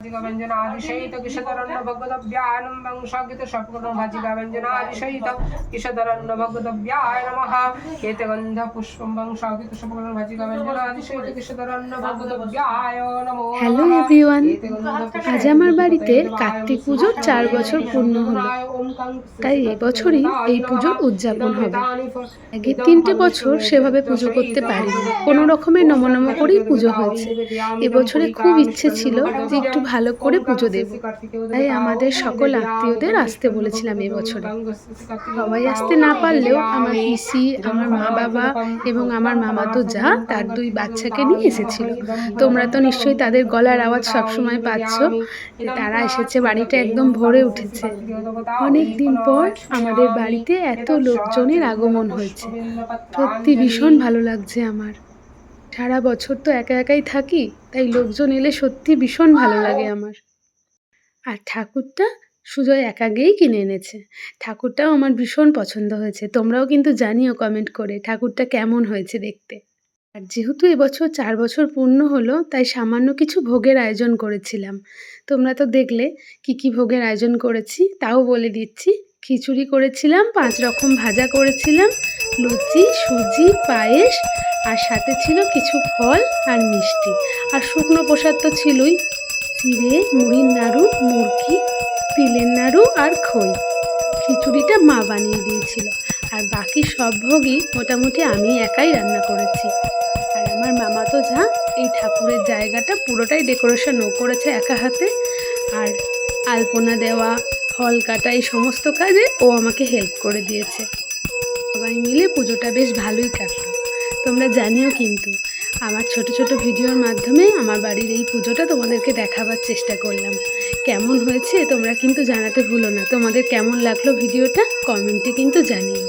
भाजिका व्यंजनादिशयित किशतरन्न भगवद्भ्याय नमः वंशागित शपकर्ण भाजिका व्यंजनादिशयित किशतरन्न भगवद्भ्याय नमः केतगन्ध पुष्पं वंशागित शपकर्ण भाजिका व्यंजनादिशयित किशतरन्न भगवद्भ्याय नमो হ্যালো এভরিওয়ান, আজ আমার বাড়িতে কার্তিক পুজোর 4 বছর পূর্ণ হলো। তাই এবছরই এই পুজোর উদযাপন হবে। আগের 3টে বছর সেভাবে পুজো করতে পারিনি, কোনো রকমের নমনম করেই পুজো হয়েছে। এবছরে খুব ইচ্ছে ছিল যে একটু ভালো করে পুজো দেব, তাই আমাদের সকল আত্মীয়দের আসতে বলেছিলাম এবছরে। সবাই আসতে না পারলেও আমার পিসি, আমার মা বাবা এবং আমার মামাতো যা তার 2 বাচ্চাকে নিয়ে এসেছিল। তোমরা তো নিশ্চয়ই তাদের গলার আওয়াজ সবসময় পাচ্ছ। তারা এসেছে, বাড়িটা একদম ভরে উঠেছে। অনেক দিন পর আমাদের বাড়িতে এত লোকজনের আগমন হয়েছে, সত্যি ভীষণ ভালো লাগছে আমার। সারা বছর তো একা একাই থাকি, তাই লোকজন এলে সত্যি ভীষণ ভালো লাগে আমার। আর ঠাকুরটা সুজয় একা গিয়েই কিনে এনেছে। ঠাকুরটাও আমার ভীষণ পছন্দ হয়েছে। তোমরাও কিন্তু জানিও কমেন্ট করে ঠাকুরটা কেমন হয়েছে দেখতে। আর যেহেতু এবছর 4 বছর পূর্ণ হলো, তাই সামান্য কিছু ভোগের আয়োজন করেছিলাম। তোমরা তো দেখলে কি কি ভোগের আয়োজন করেছি, তাও বলে দিচ্ছি। খিচুড়ি করেছিলাম, 5 রকম ভাজা করেছিলাম, লুচি, সুজি, পায়েস, আর সাথে ছিল কিছু ফল আর মিষ্টি। আর শুকনো প্রসাদ তো ছিলই, চিড়ে, মুড়ির নাড়ু, মুরকি, তিলের নাড়ু আর খই। খিচুড়িটা মা বানিয়ে দিয়েছিল, আর বাকি সব ভোগই মোটামুটি আমি একাই রান্না করেছি। আর আমার মামাতো যা এই ঠাকুরের জায়গাটা পুরোটাই ডেকোরেশনও করেছে একা হাতে। আর আলপনা দেওয়া, ফল কাটা, এই সমস্ত কাজে ও আমাকে হেল্প করে দিয়েছে। সবাই মিলে পুজোটা বেশ ভালোই কাটলো। তোমরা জানিও কিন্তু, আমার ছোট ছোট ভিডিওর মাধ্যমে আমার বাড়ির এই পুজোটা তোমাদেরকে দেখাবার চেষ্টা করলাম। কেমন হয়েছে তোমরা কিন্তু জানাতে ভুলো না। তোমাদের কেমন লাগলো ভিডিওটা কমেন্টে কিন্তু জানিও।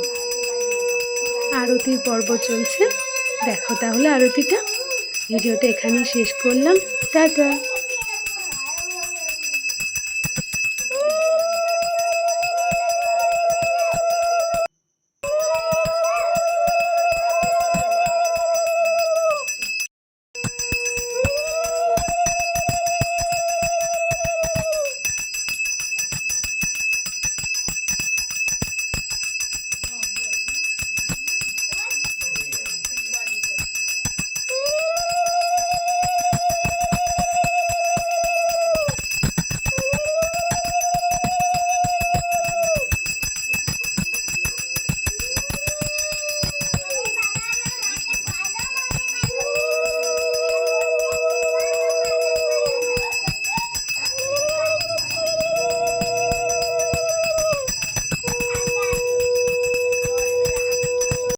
আরতির পর্ব চলছে, দেখো তাহলে আরতিটা। ভিডিওটা এখানেই শেষ করলাম। টাটা।